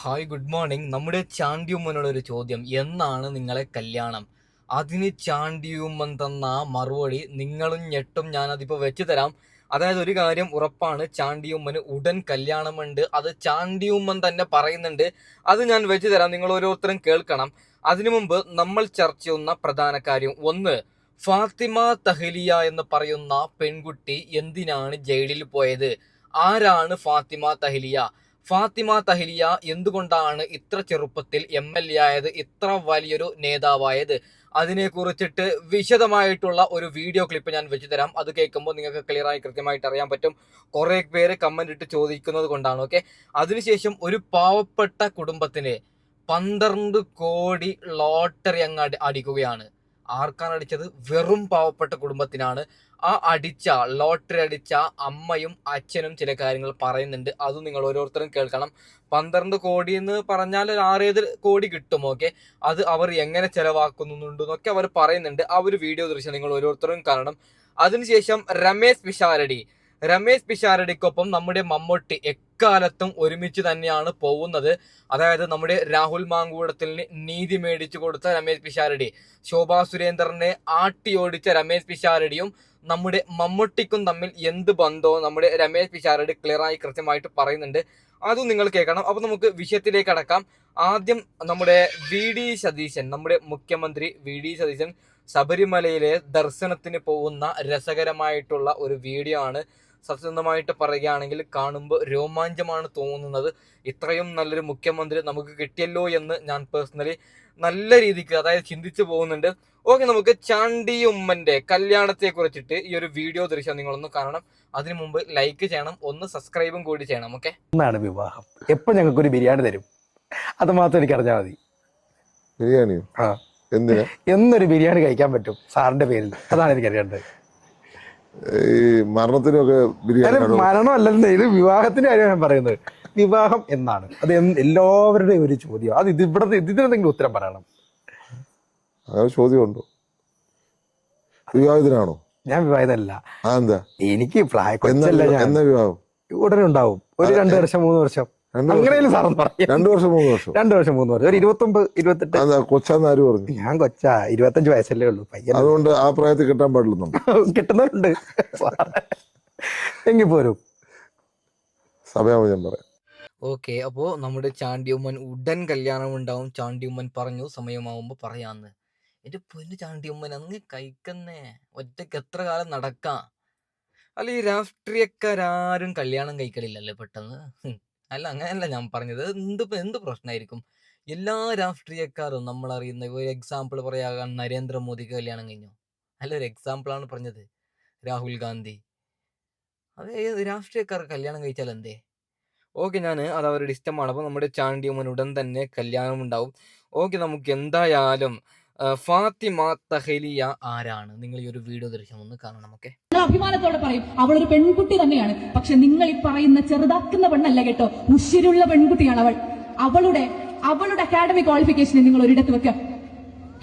Hi good morning. നമ്മുടെ ചാണ്ടിയുമ്മനോട് ഒരു ചോദ്യം, എന്നാണ് നിങ്ങളെ കല്യാണം? അതിന് ചാണ്ടിയുമ്മൻ തന്ന മറുപടി നിങ്ങളും ഞെട്ടും. ഞാനതിപ്പോൾ വെച്ച് തരാം. അതായത് ഒരു കാര്യം ഉറപ്പാണ്, ചാണ്ടിയുമ്മന് ഉടൻ കല്യാണമുണ്ട്. അത് ചാണ്ടിയുമ്മൻ തന്നെ പറയുന്നുണ്ട്. അത് ഞാൻ വെച്ച് തരാം, നിങ്ങൾ ഓരോരുത്തരും കേൾക്കണം. അതിനു മുമ്പ് നമ്മൾ ചർച്ച ചെയ്യുന്ന പ്രധാന കാര്യം ഒന്ന്, ഫാത്തിമ തഹ്ലിയ എന്ന് പറയുന്ന പെൺകുട്ടി എന്തിനാണ് ജയിലിൽ പോയത്? ആരാണ് ഫാത്തിമ തഹ്ലിയ? ഫാത്തിമ തഹ്ലിയ എന്തുകൊണ്ടാണ് ഇത്ര ചെറുപ്പത്തിൽ MLA ആയത്, ഇത്ര വലിയൊരു നേതാവായത്? അതിനെക്കുറിച്ചിട്ട് വിശദമായിട്ടുള്ള ഒരു വീഡിയോ ക്ലിപ്പ് ഞാൻ വെച്ച് തരാം. അത് കേൾക്കുമ്പോൾ നിങ്ങൾക്ക് ക്ലിയറായി കൃത്യമായിട്ട് അറിയാൻ പറ്റും. കുറേ പേര് കമന്റ് ഇട്ട് ചോദിക്കുന്നത് കൊണ്ടാണ്. ഓക്കെ, അതിനുശേഷം ഒരു പാവപ്പെട്ട കുടുംബത്തിന് 12 കോടി ലോട്ടറി അങ്ങ് അടിക്കുകയാണ്. ആർക്കാണ് അടിച്ചത്? വെറും പാവപ്പെട്ട കുടുംബത്തിനാണ്. ആ ലോട്ടറി അടിച്ച അമ്മയും അച്ഛനും ചില കാര്യങ്ങൾ പറയുന്നുണ്ട്. അത് നിങ്ങൾ ഓരോരുത്തരും കേൾക്കണം. 12 കോടി എന്ന് പറഞ്ഞാൽ 6-7 കോടി കിട്ടും. ഓക്കെ, അത് അവർ എങ്ങനെ ചെലവാക്കുന്നുണ്ടെന്നൊക്കെ അവർ പറയുന്നുണ്ട്. ആ ഒരു വീഡിയോ ദൃശ്യം നിങ്ങൾ ഓരോരുത്തരും കാണണം. അതിനുശേഷം രമേശ് പിഷാരടിക്കൊപ്പം നമ്മുടെ മമ്മൂട്ടി എക്കാലത്തും ഒരുമിച്ച് തന്നെയാണ് പോകുന്നത്. അതായത് നമ്മുടെ രാഹുൽ മാങ്കൂടത്തിന് നീതി മേടിച്ചു കൊടുത്ത രമേശ് പിഷാരടി, ശോഭാ സുരേന്ദ്രനെ ആട്ടി ഓടിച്ച രമേശ് പിഷാരടിയും നമ്മുടെ മമ്മൂട്ടിക്കും തമ്മിൽ എന്ത് ബന്ധവും നമ്മുടെ രമേശ് പിഷാരടി ക്ലിയറായി കൃത്യമായിട്ട് പറയുന്നുണ്ട്. അതും നിങ്ങൾ കേൾക്കണം. അപ്പൊ നമുക്ക് വിഷയത്തിലേക്ക് അടക്കാം. ആദ്യം നമ്മുടെ നമ്മുടെ മുഖ്യമന്ത്രി VD സതീശൻ ശബരിമലയിലെ ദർശനത്തിന് പോകുന്ന രസകരമായിട്ടുള്ള ഒരു വീഡിയോ ആണ്. സത്യസന്ധമായിട്ട് പറയുകയാണെങ്കിൽ കാണുമ്പോൾ രോമാഞ്ചമാണ് തോന്നുന്നത്. ഇത്രയും നല്ലൊരു മുഖ്യമന്ത്രി നമുക്ക് കിട്ടിയല്ലോ എന്ന് ഞാൻ പേഴ്സണലി നല്ല രീതിക്ക് അതായത് ചിന്തിച്ചു പോകുന്നുണ്ട്. ഓക്കെ, നമുക്ക് ചാണ്ടിയുമ്മന്റെ കല്യാണത്തെ കുറിച്ചിട്ട് ഈ ഒരു വീഡിയോ ദൃശ്യം നിങ്ങളൊന്ന് കാണണം. അതിനു മുമ്പ് ലൈക്ക് ചെയ്യണം, ഒന്ന് സബ്സ്ക്രൈബും കൂടി ചെയ്യണം. ഓക്കെ, എന്നാണ് വിവാഹം? എപ്പോ ഞങ്ങൾക്ക് ഒരു ബിരിയാണി തരും? അത് മാത്രം എനിക്ക് അറിഞ്ഞാൽ മതി. ബിരിയാണിയോ? എന്നൊരു ബിരിയാണി കഴിക്കാൻ പറ്റും സാറിന്റെ പേരിൽ? അതാണ് എനിക്ക് അറിയേണ്ടത്. ഈ മരണത്തിനൊക്കെ ബിരിയാണി? മരണമല്ലെന്ന്, ഇത് വിവാഹത്തിന്റെ കാര്യമാണ് ഞാൻ പറയുന്നത്. വിവാഹം എന്നാണ് അത് എല്ലാവരുടെയും ഒരു ചോദ്യം. അത് ഇതിനെന്തെങ്കിലും ഉത്തരം പറയണം. അങ്ങനെ ചോദ്യമുണ്ടോ? വിവാഹിതനാണോ? ഞാൻ വിവാഹിതല്ല. എന്താ? എനിക്ക് എന്നാ വിവാഹം? ഉടനെ ഉണ്ടാവും. ഒരു 2 വർഷം 3 വർഷം അങ്ങനെയും സാറും പറയാം. 2 വർഷം 3 വർഷം? 2 വർഷം 3 വർഷം. ഒരു 29 28. കൊച്ചാന്ന് ആര് പറഞ്ഞു? ഞാൻ കൊച്ചാ, 25 വയസ്സല്ലേ ഉള്ളൂ പയ്യൻ. അതുകൊണ്ട് ആ പ്രായത്തിൽ കിട്ടാൻ പാടില്ലെന്നോ? കിട്ടുന്നവരുണ്ട്. എങ്കിൽ പോരും, സമയമാവും ഞാൻ പറയാം. ഓക്കെ, അപ്പോൾ നമ്മുടെ ചാണ്ടിയുമ്മൻ ഉടൻ കല്യാണം ഉണ്ടാവും. ചാണ്ടിയുമ്മൻ പറഞ്ഞു സമയമാവുമ്പോൾ പറയാന്ന്. എന്റെ പൊന്നു ചാണ്ടിയുമ്മൻ, അങ്ങ് കഴിക്കുന്നേ, ഒറ്റയ്ക്ക് എത്ര കാലം നടക്കാം? അല്ല, ഈ രാഷ്ട്രീയക്കാരും കല്യാണം കഴിക്കലില്ലല്ലേ പെട്ടെന്ന്? അല്ല, അങ്ങനെയല്ല ഞാൻ പറഞ്ഞത്. എന്ത് പ്രശ്നമായിരിക്കും? എല്ലാ രാഷ്ട്രീയക്കാരും നമ്മൾ അറിയുന്ന ഒരു എക്സാമ്പിൾ പറയാൻ, നരേന്ദ്രമോദിക്ക് കല്യാണം കഴിഞ്ഞു. അല്ല, ഒരു എക്സാമ്പിളാണ് പറഞ്ഞത്. രാഹുൽ ഗാന്ധി, അത് രാഷ്ട്രീയക്കാർ കല്യാണം കഴിച്ചാൽ എന്തേ? ഓക്കെ, അത് അവരുടെ ഇഷ്ടമാണ്. അപ്പോൾ നമ്മുടെ ചാണ്ടിയുമ്മൻ ഉടൻ തന്നെ കല്യാണം ഉണ്ടാവും. ഓക്കെ, നമുക്ക് എന്തായാലും ഫാത്തിമ തഹ്ലിയ ആരാണ്? നിങ്ങൾ ഈ ഒരു വീഡിയോ ദൃശ്യം ഒന്ന് കാണണം. ഓക്കെ, അഭിമാനത്തോടെ പറയും അവളൊരു പെൺകുട്ടി തന്നെയാണ്. പക്ഷെ നിങ്ങൾ ഈ പറയുന്ന ചെറുതാക്കുന്ന പെണ്ണല്ല കേട്ടോ, ഉശിരുള്ള പെൺകുട്ടിയാണ് അവൾ. അവളുടെ അക്കാഡമിക് ക്വാളിഫിക്കേഷനെ നിങ്ങൾ ഒരിടത്ത് വെക്കുക.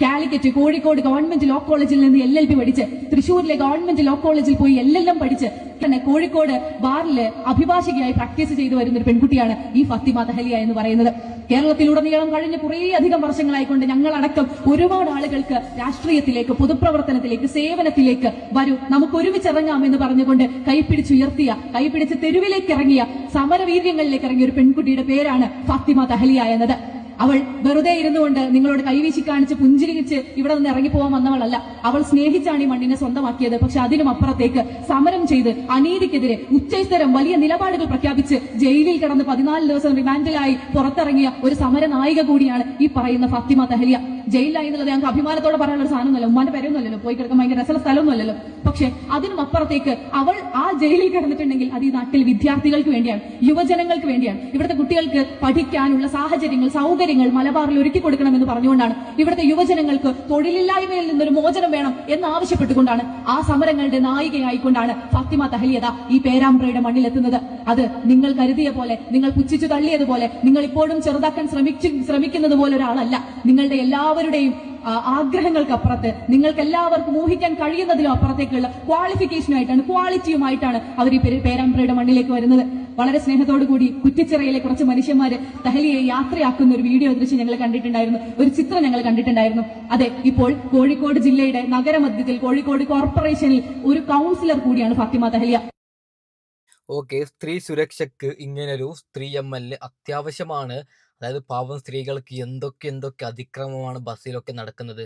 കാലിക്കറ്റ്, കോഴിക്കോട് ഗവൺമെന്റ് ലോ കോളേജിൽ നിന്ന് LLB പഠിച്ച്, തൃശ്ശൂരിലെ ഗവൺമെന്റ് ലോ കോളേജിൽ പോയി LLM പഠിച്ച്, തന്നെ കോഴിക്കോട് ബാറില് അഭിഭാഷകയായി പ്രാക്ടീസ് ചെയ്തു വരുന്ന ഒരു പെൺകുട്ടിയാണ് ഈ ഫാത്തിമ തഹ്ലിയ എന്ന് പറയുന്നത്. കേരളത്തിലുടനീളം കഴിഞ്ഞ കുറേ അധികം വർഷങ്ങളായിക്കൊണ്ട് ഞങ്ങളടക്കം ഒരുപാട് ആളുകൾക്ക് രാഷ്ട്രീയത്തിലേക്ക്, പൊതുപ്രവർത്തനത്തിലേക്ക്, സേവനത്തിലേക്ക് വരൂ, നമുക്ക് ഒരുമിച്ചിറങ്ങാം എന്ന് പറഞ്ഞുകൊണ്ട് കൈപിടിച്ച് തെരുവിലേക്ക് ഇറങ്ങിയ, സമരവീര്യങ്ങളിലേക്ക് ഇറങ്ങിയ ഒരു പെൺകുട്ടിയുടെ പേരാണ് ഫാത്തിമ തഹ്ലിയ എന്നത്. അവൾ വെറുതെ ഇരുന്നുകൊണ്ട് നിങ്ങളോട് കൈവീശി കാണിച്ച് പുഞ്ചിരിച്ച് ഇവിടെ നിന്ന് ഇറങ്ങിപ്പോകാൻ വന്നവളല്ല. അവൾ സ്നേഹിച്ചാണ് ഈ മണ്ണിനെ സ്വന്തമാക്കിയത്. പക്ഷെ അതിനും അപ്പുറത്തേക്ക് സമരം ചെയ്ത് അനീതിക്കെതിരെ ഉച്ചസ്ഥരം വലിയ നിലപാടുകൾ പ്രഖ്യാപിച്ച് ജയിലിൽ കിടന്ന് 14 ദിവസം റിമാൻഡിലായി പുറത്തിറങ്ങിയ ഒരു സമര നായിക കൂടിയാണ് ഈ പറയുന്ന ഫാത്തിമ തഹ്ലിയ. ജയിലിലായി എന്നുള്ളത് ഞങ്ങൾക്ക് അഭിമാനത്തോടെ പറയാനുള്ള ഒരു സാധനമൊന്നുമല്ല, ഉമ്മാന്റെ പേരൊന്നുമല്ലല്ലോ, പോയി കിടക്കാൻ ഭയങ്കര രസമുള്ള സ്ഥലമൊന്നുമല്ലല്ലോ. പക്ഷെ അതിനും അപ്പുറത്തേക്ക് അവൾ ആ ജയിലിൽ കിടന്നിട്ടുണ്ടെങ്കിൽ അത് ഈ നാട്ടിൽ വിദ്യാർത്ഥികൾക്ക് വേണ്ടിയാണ്, യുവജനങ്ങൾക്ക് വേണ്ടിയാണ്. ഇവിടുത്തെ കുട്ടികൾക്ക് പഠിക്കാനുള്ള സാഹചര്യങ്ങൾ, സൗകര്യങ്ങൾ മലബാറിൽ ഒരുക്കി കൊടുക്കണമെന്ന് പറഞ്ഞുകൊണ്ടാണ്. ഇവിടുത്തെ യുവജനങ്ങൾക്ക് തൊഴിലില്ലായ്മയിൽ നിന്നൊരു മോചനം വേണം എന്ന് ആവശ്യപ്പെട്ടുകൊണ്ടാണ്, ആ സമരങ്ങളുടെ നായികയായിക്കൊണ്ടാണ് ഫാത്തിമ തഹ്ലിയ ഈ പേരാമ്പ്രയുടെ മണ്ണിലെത്തുന്നത്. അത് നിങ്ങൾ കരുതിയ പോലെ, നിങ്ങൾ പുച്ഛിച്ചു തള്ളിയതുപോലെ, നിങ്ങൾ ഇപ്പോഴും ചെറുതാക്കാൻ ശ്രമിക്കുന്നത് പോലെ ഒരാളല്ല. നിങ്ങളുടെ എല്ലാവരുടെയും ആഗ്രഹങ്ങൾക്കപ്പുറത്ത്, നിങ്ങൾക്ക് എല്ലാവർക്കും ഊഹിക്കാൻ കഴിയുന്നതിലും അപ്പുറത്തേക്കുള്ള ക്വാളിഫിക്കേഷനായിട്ടാണ്, ക്വാളിറ്റിയുമായിട്ടാണ് അവർ ഈ പേരാമ്പ്രയുടെ മണ്ണിലേക്ക് വരുന്നത്. വളരെ സ്നേഹത്തോടു കൂടി കുറ്റിച്ചിറയിലെ കുറച്ച് മനുഷ്യന്മാര് തഹലിയെ യാത്രയാക്കുന്ന ഒരു വീഡിയോ ദൃശ്യം ഞങ്ങൾ കണ്ടിട്ടുണ്ടായിരുന്നു, ഒരു ചിത്രം ഞങ്ങൾ കണ്ടിട്ടുണ്ടായിരുന്നു. അതെ, ഇപ്പോൾ കോഴിക്കോട് ജില്ലയുടെ നഗരമധ്യത്തിൽ കോഴിക്കോട് കോർപ്പറേഷനിൽ ഒരു കൗൺസിലർ കൂടിയാണ് ഫാത്തിമ തഹലിയ. ഓക്കെ, സ്ത്രീ സുരക്ഷയ്ക്ക് ഇങ്ങനൊരു സ്ത്രീ MLA അത്യാവശ്യമാണ്. അതായത് പാവം സ്ത്രീകൾക്ക് എന്തൊക്കെ അതിക്രമമാണ് ബസ്സിലൊക്കെ നടക്കുന്നത്.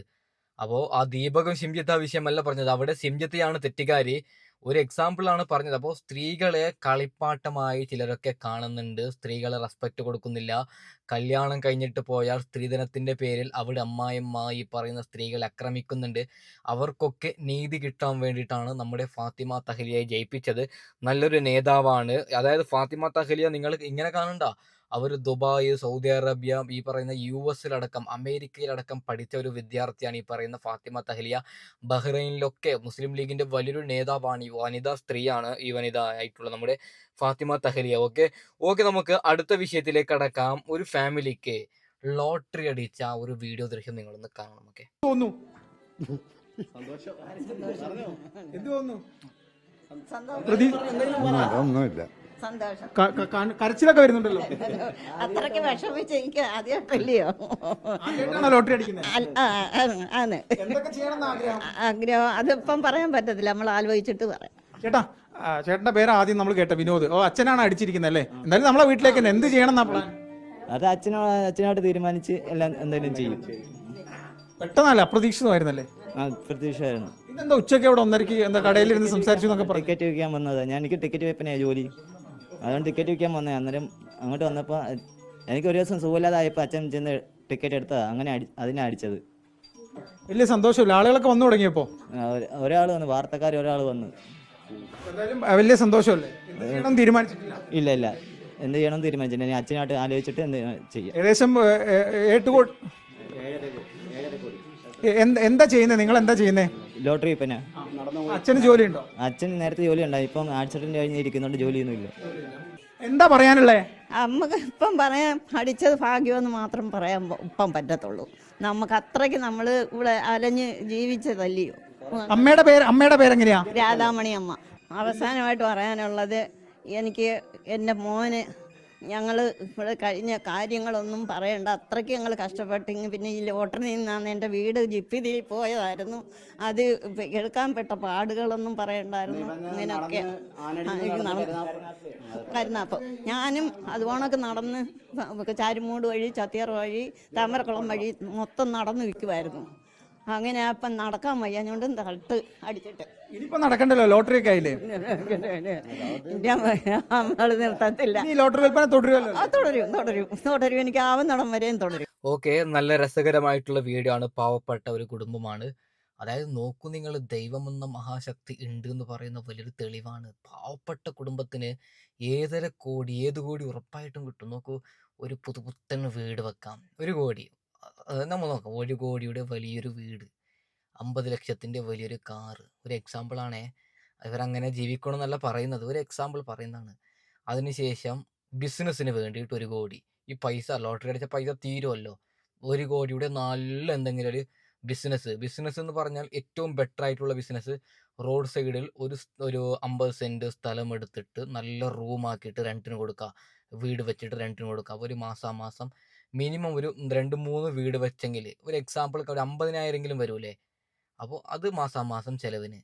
അപ്പോൾ ആ ദീപകം സിംജിത്ത് ആ വിഷയമല്ല പറഞ്ഞത്, അവിടെ സിംജിത്താണ് തെറ്റുകാരി. ഒരു എക്സാമ്പിളാണ് പറഞ്ഞത്. അപ്പോൾ സ്ത്രീകളെ കളിപ്പാട്ടമായി ചിലരൊക്കെ കാണുന്നുണ്ട്, സ്ത്രീകളെ റെസ്പെക്റ്റ് കൊടുക്കുന്നില്ല. കല്യാണം കഴിഞ്ഞിട്ട് പോയാൽ സ്ത്രീധനത്തിൻ്റെ പേരിൽ അവിടെ അമ്മായിയമ്മ ഈ പറയുന്ന സ്ത്രീകളെ ആക്രമിക്കുന്നുണ്ട്. അവർക്കൊക്കെ നീതി കിട്ടാൻ വേണ്ടിയിട്ടാണ് നമ്മുടെ ഫാത്തിമ തഹലിയെ ജയിപ്പിച്ചത്. നല്ലൊരു നേതാവാണ്. അതായത് ഫാത്തിമ തഹലിയ നിങ്ങൾ ഇങ്ങനെ കാണണ്ട, അവർ ദുബായ്, സൗദി അറേബ്യ, ഈ പറയുന്ന US അമേരിക്കയിലടക്കം പഠിച്ച ഒരു വിദ്യാർത്ഥിയാണ് ഈ പറയുന്ന ഫാത്തിമ തഹലിയ. ബഹ്റൈനിലൊക്കെ മുസ്ലിം ലീഗിന്റെ വലിയൊരു നേതാവാണ്, ഈ വനിതാ സ്ത്രീയാണ് ഈ വനിത ആയിട്ടുള്ള നമ്മുടെ ഫാത്തിമ തഹലിയ. ഓക്കെ, നമുക്ക് അടുത്ത വിഷയത്തിലേക്ക് കടക്കാം. ഒരു ഫാമിലിക്ക് ലോട്ടറി അടിച്ച ഒരു വീഡിയോ ദൃശ്യം നിങ്ങളൊന്ന് കാണണം. ഓക്കെ, ഒന്നുമില്ല, കരച്ചിലൊക്കെ വരുന്നുണ്ടല്ലോ. അത്രയ്ക്ക് വിഷമിച്ച് എനിക്ക് ആദ്യമായിട്ടല്ലയോ ലോട്ടറി അടിക്കുന്നത്. ആണ് എന്തൊക്കെ ചെയ്യണമെന്ന് ആഗ്രഹം? ആഗ്രഹം അതിപ്പം പറയാൻ പറ്റത്തില്ല, നമ്മൾ ആലോചിച്ചിട്ട് പറയാം. ചേട്ടാ, ചേട്ടന്റെ പേര് ആദ്യം നമ്മൾ കേട്ട വിനോദ്. അച്ഛനാണ് അടിച്ചിരിക്കുന്നത് അല്ലേ? എന്തായാലും നമ്മളെ വീട്ടിലേക്ക് എന്ത് ചെയ്യണം എന്നാ പ്ലാൻ? അത് അച്ഛനോട് തീരുമാനിച്ച് എല്ലാം എന്തെങ്കിലും ചെയ്യും. പെട്ടെന്നല്ലേ, അപ്രതീക്ഷിതമായിരുന്നല്ലേ? പ്രതീക്ഷയായിരുന്നു. ഇതെന്താ ഉച്ചയ്ക്ക് അവിടെ 1:30 എന്താ കടയിലിരുന്ന് സംസാരിച്ചു എന്നൊക്കെ പറഞ്ഞു? ടിക്കറ്റ് വയ്ക്കാൻ വന്നതാ. എനിക്ക് ടിക്കറ്റ് വെപ്പനെയാ ജോലി, അതുകൊണ്ട് ടിക്കറ്റ് വയ്ക്കാൻ വന്നേ. അന്നേരം അങ്ങോട്ട് വന്നപ്പോൾ എനിക്ക് ഒരു ദിവസം സുഖമില്ലാതായപ്പോൾ അച്ഛൻ ചെന്ന് ടിക്കറ്റ് എടുത്തതാ. അങ്ങനെ അതിനെ അടിച്ചത്. വലിയ സന്തോഷമില്ല, ആളുകളൊക്കെ വന്നു തുടങ്ങിയപ്പോ. ഒരാൾ വന്നു, വാർത്തക്കാർ ഒരാൾ വന്നു. എന്തായാലും വലിയ സന്തോഷമല്ലേ? തീരുമാനിച്ചിട്ടില്ല? ഇല്ല, എന്ത് ചെയ്യണം തീരുമാനിച്ചില്ല. ഞാൻ അച്ഛനായിട്ട് ആലോചിച്ചിട്ട് എന്ത് ചെയ്യാം. ഏകദേശം 8 കോടി. എന്താ ചെയ്യുന്നത്? നിങ്ങൾ എന്താ ചെയ്യുന്നേ? ലോട്ടറി വിൽപ്പന. അച്ഛന് ജോലി ഉണ്ടോ? അച്ഛൻ നേരത്തെ ജോലി ഉണ്ടായി, ഇപ്പം ആക്സിഡന്റ് കഴിഞ്ഞിരിക്കുന്നുണ്ട്, ജോലിയൊന്നുമില്ല. എന്താ പറയാനുള്ളേ? നമുക്ക് ഇപ്പം പറയാൻ അടിച്ചത് ഭാഗ്യമെന്ന് മാത്രം പറയാൻ ഇപ്പം പറ്റത്തുള്ളൂ. നമുക്ക് അത്രയ്ക്ക് നമ്മൾ ഇവിടെ അലഞ്ഞ് ജീവിച്ചതല്ലയോ. അമ്മയുടെ പേരെങ്ങനെയാ? രാധാമണി അമ്മ. അവസാനമായിട്ട് പറയാനുള്ളത്, എനിക്ക് എൻ്റെ മോന് ഞങ്ങൾ ഇവിടെ കഴിഞ്ഞ കാര്യങ്ങളൊന്നും പറയണ്ട, അത്രയ്ക്ക് ഞങ്ങൾ കഷ്ടപ്പെട്ടെങ്കിൽ. പിന്നെ ഈ ലോട്ടറി നിന്നാണ് എൻ്റെ വീട് ജിപ്പിതിൽ പോയതായിരുന്നു, അത് എടുക്കാൻ പെട്ട പാടുകളൊന്നും പറയണ്ടായിരുന്നു. ഇങ്ങനെയൊക്കെ കരുന്നാപ്പം ഞാനും അതുപോണൊക്കെ നടന്ന് ചാരുമൂട് വഴി, ചത്തിയർ വഴി, താമരക്കുളം വഴി മൊത്തം നടന്നു വിൽക്കുമായിരുന്നു. അങ്ങനെ അപ്പം നടക്കാൻ വയ്യാഞ്ഞോണ്ടും തട്ട് അടിച്ചിട്ട്. ഇനിയിപ്പോ നടക്കണ്ടല്ലോ, ലോട്ടറി ഒക്കെ ആയില്ലേ? നമ്മൾ നിർത്തത്തില്ല. ലോട്ടറി വിൽപ്പന തുടരുമല്ലോ? തുടരും എനിക്ക് ആവുന്നിടം വരെയും തുടരും. ഓക്കെ, നല്ല രസകരമായിട്ടുള്ള വീഡിയോ ആണ്. പാവപ്പെട്ട ഒരു കുടുംബമാണ്. അതായത് നോക്കൂ നിങ്ങൾ, ദൈവമെന്ന മഹാശക്തി ഉണ്ട് എന്ന് പറയുന്ന വലിയൊരു തെളിവാണ്. പാവപ്പെട്ട കുടുംബത്തിന് ഏത് കോടി ഉറപ്പായിട്ടും കിട്ടും. നോക്കൂ, ഒരു പുതുപുത്തൻ വീട് വെക്കാം. 1 കോടി നമ്മൾ നോക്കാം. 1 കോടിയുടെ വലിയൊരു വീട്, 50 ലക്ഷത്തിൻ്റെ വലിയൊരു കാറ്. ഒരു എക്സാമ്പിളാണേ, ഇവരങ്ങനെ ജീവിക്കണമെന്നല്ല പറയുന്നത്, ഒരു എക്സാമ്പിൾ പറയുന്നതാണ്. അതിനുശേഷം ബിസിനസ്സിന് വേണ്ടിയിട്ട് 1 കോടി. ഈ പൈസ, ലോട്ടറി അടിച്ച പൈസ തീരുമല്ലോ. 1 കോടിയുടെ നല്ല എന്തെങ്കിലും ഒരു ബിസിനസ് എന്ന് പറഞ്ഞാൽ ഏറ്റവും ബെറ്റർ ആയിട്ടുള്ള ബിസിനസ്, റോഡ് സൈഡിൽ ഒരു 50 സെൻറ്റ് സ്ഥലം എടുത്തിട്ട് നല്ല റൂമാക്കിയിട്ട് റെൻറ്റിന് കൊടുക്കുക, വീട് വെച്ചിട്ട് റെൻറ്റിന് കൊടുക്കുക. ഒരു മാസം മിനിമം ഒരു 2-3 വീട് വെച്ചെങ്കിൽ ഒരു എക്സാമ്പിൾ ഒരു 50,000 വരൂലേ. അപ്പോൾ അത് മാസം ചിലവിന്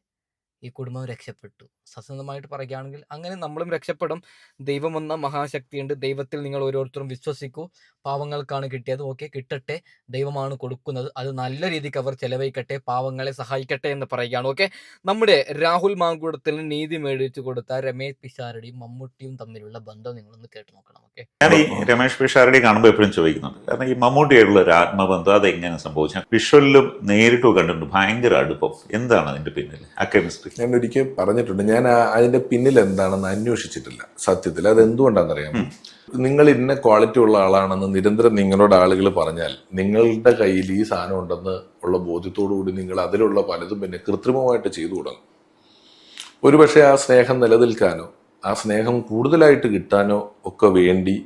ഈ കുടുംബം രക്ഷപ്പെട്ടു. സത്യസന്ധമായിട്ട് പറയുകയാണെങ്കിൽ അങ്ങനെ നമ്മളും രക്ഷപ്പെടും. ദൈവം എന്ന മഹാശക്തിയുണ്ട്. ദൈവത്തിൽ നിങ്ങൾ ഓരോരുത്തരും വിശ്വസിക്കൂ. പാവങ്ങൾക്കാണ് കിട്ടിയത്, ഓക്കെ, കിട്ടട്ടെ. ദൈവമാണ് കൊടുക്കുന്നത്, അത് നല്ല രീതിക്ക് അവർ ചെലവഴിക്കട്ടെ, പാവങ്ങളെ സഹായിക്കട്ടെ എന്ന് പറയുകയാണ്. ഓക്കെ, നമ്മുടെ രാഹുൽ മാങ്കൂട്ടത്തിന് നീതി മേടിച്ചു കൊടുത്ത രമേശ് പിഷാരടിയും മമ്മൂട്ടിയും തമ്മിലുള്ള ബന്ധം നിങ്ങളൊന്ന് കേട്ടു നോക്കണം. ഓക്കെ, ഞാൻ ഈ രമേശ് പിഷാരടി കാണുമ്പോൾ എപ്പോഴും ചോദിക്കുന്നുണ്ട്, കാരണം ഈ മമ്മൂട്ടിയായിട്ടുള്ള ഒരു ആത്മബന്ധം അതെങ്ങനെ സംഭവിച്ചു? വിഷ്വലിലും നേരിട്ടും കണ്ടിട്ടുണ്ട് ഭയങ്കര അടുപ്പം. എന്താണ് അതിന്റെ പിന്നിൽ ആ കെമിസ്ട്രി? ഞാൻ ഒരിക്കൽ പറഞ്ഞിട്ടുണ്ട്, ഞാൻ അതിന്റെ പിന്നിൽ എന്താണെന്ന് അന്വേഷിച്ചിട്ടില്ല സത്യത്തിൽ. അത് എന്തുകൊണ്ടാണെന്നറിയാമോ? നിങ്ങൾ ഇന്ന ക്വാളിറ്റി ഉള്ള ആളാണെന്ന് നിരന്തരം നിങ്ങളോട് ആളുകൾ പറഞ്ഞാൽ നിങ്ങളുടെ കയ്യിൽ ഈ സാധനം ഉണ്ടെന്ന് ഉള്ള ബോധ്യത്തോടു കൂടി നിങ്ങൾ അതിലുള്ള പലതും പിന്നെ കൃത്രിമമായിട്ട് ചെയ്തു തുടങ്ങും. ഒരുപക്ഷെ ആ സ്നേഹം നിലനിൽക്കാനോ ആ സ്നേഹം കൂടുതലായിട്ട് കിട്ടാനോ ഒക്കെ വേണ്ടി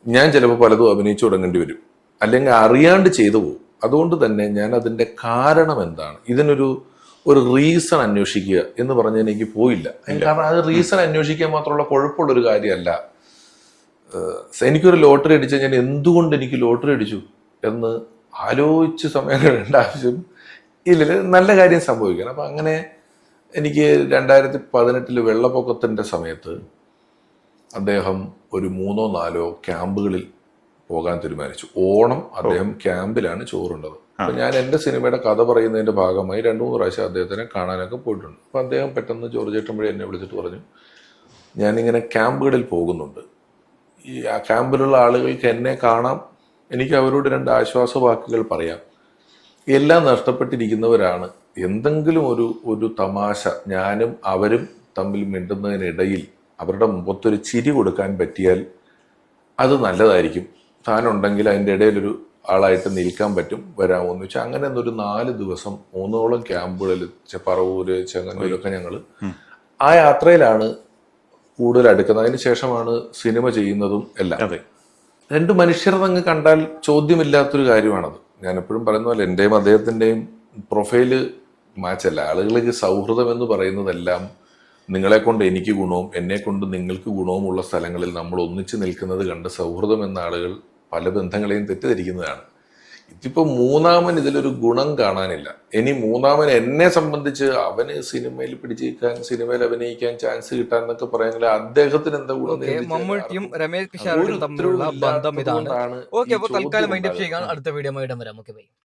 ഞാൻ ചിലപ്പോൾ പലതും അഭിനയിച്ചു തുടങ്ങേണ്ടി വരും, അല്ലെങ്കിൽ അറിയാണ്ട് ചെയ്തു പോകും. അതുകൊണ്ട് തന്നെ ഞാൻ അതിൻ്റെ കാരണം എന്താണ്, ഇതിനൊരു ഒരു റീസൺ അന്വേഷിക്കുക എന്ന് പറഞ്ഞാൽ എനിക്ക് പോയില്ല. കാരണം അത് റീസൺ അന്വേഷിക്കാൻ മാത്രമുള്ള കുഴപ്പമുള്ളൊരു കാര്യമല്ല. എനിക്കൊരു ലോട്ടറി അടിച്ചാൽ ഞാൻ എന്തുകൊണ്ട് എനിക്ക് ലോട്ടറി അടിച്ചു എന്ന് ആലോചിച്ച് സമയം കഴിയേണ്ട ആവശ്യം ഇല്ല. നല്ല കാര്യം സംഭവിക്കണം. അപ്പം അങ്ങനെ എനിക്ക് 2018 വെള്ളപ്പൊക്കത്തിൻ്റെ സമയത്ത് അദ്ദേഹം ഒരു 3-4 ക്യാമ്പുകളിൽ പോകാൻ തീരുമാനിച്ചു. ഓണം അദ്ദേഹം ക്യാമ്പിലാണ് ചോറുണ്ടത്. അപ്പൊ ഞാൻ എൻ്റെ സിനിമയുടെ കഥ പറയുന്നതിന്റെ ഭാഗമായി 2-3 പ്രാവശ്യം അദ്ദേഹത്തിനെ കാണാനൊക്കെ പോയിട്ടുണ്ട്. അപ്പൊ അദ്ദേഹം പെട്ടെന്ന് ജോർജ് ചേട്ടമ്പഴി എന്നെ വിളിച്ചിട്ട് പറഞ്ഞു, ഞാനിങ്ങനെ ക്യാമ്പുകളിൽ പോകുന്നുണ്ട്, ഈ ആ ക്യാമ്പിലുള്ള ആളുകൾക്ക് എന്നെ കാണാം, എനിക്ക് അവരോട് 2 ആശ്വാസ വാക്കുകൾ പറയാം. എല്ലാം നഷ്ടപ്പെട്ടിരിക്കുന്നവരാണ്. എന്തെങ്കിലും ഒരു തമാശ ഞാനും അവരും തമ്മിൽ മിണ്ടുന്നതിനിടയിൽ അവരുടെ മുഖത്തൊരു ചിരി കൊടുക്കാൻ പറ്റിയാൽ അത് നല്ലതായിരിക്കും. താനുണ്ടെങ്കിൽ അതിൻ്റെ ഇടയിലൊരു ആളായിട്ട് നിൽക്കാൻ പറ്റും, വരാമോ എന്ന് വെച്ചാൽ അങ്ങനെ ഒരു 4 ദിവസം 3ഓളം ക്യാമ്പുകളിൽ പറവൂര്, ചെങ്ങന്നൂരൊക്കെ ഞങ്ങൾ ആ യാത്രയിലാണ് കൂടുതൽ അടുക്കുന്നത്. അതിന് ശേഷമാണ് സിനിമ ചെയ്യുന്നതും എല്ലാം. 2 മനുഷ്യർ അങ്ങ് കണ്ടാൽ ചോദ്യമില്ലാത്തൊരു കാര്യമാണത്. ഞാൻ എപ്പോഴും പറയുന്ന പോലെ എൻ്റെയും അദ്ദേഹത്തിൻ്റെയും പ്രൊഫൈല് മാച്ചല്ല. ആളുകൾക്ക് സൗഹൃദം എന്ന് പറയുന്നതെല്ലാം നിങ്ങളെ കൊണ്ട് എനിക്ക് ഗുണവും എന്നെ കൊണ്ട് നിങ്ങൾക്ക് ഗുണവുമുള്ള സ്ഥലങ്ങളിൽ നമ്മൾ ഒന്നിച്ച് നിൽക്കുന്നത് കണ്ട് സൗഹൃദം എന്ന ആളുകൾ പല ബന്ധങ്ങളെയും തെറ്റിദ്ധരിക്കുന്നതാണ്. ഇതിപ്പോൾ മൂന്നാമൻ ഇതിലൊരു ഗുണം കാണാനില്ല. ഇനി മൂന്നാമൻ എന്നെ സംബന്ധിച്ച് അവന് സിനിമയിൽ പിടിച്ചിരിക്കാൻ, സിനിമയിൽ അഭിനയിക്കാൻ ചാൻസ് കിട്ടാൻ എന്നൊക്കെ പറയാമെങ്കിൽ അദ്ദേഹത്തിന് എന്താ ഗുണം? മമ്മൂട്ടിയും രമേശ് പിഷാരടിയും തമ്മിലുള്ള ബന്ധം ഇതാണ്. ഓക്കെ, അപ്പോൾ തൽക്കാലം മൈൻഡപ്പ് ചെയ്യുക. അടുത്ത വീഡിയോ വരാം. Okay, by.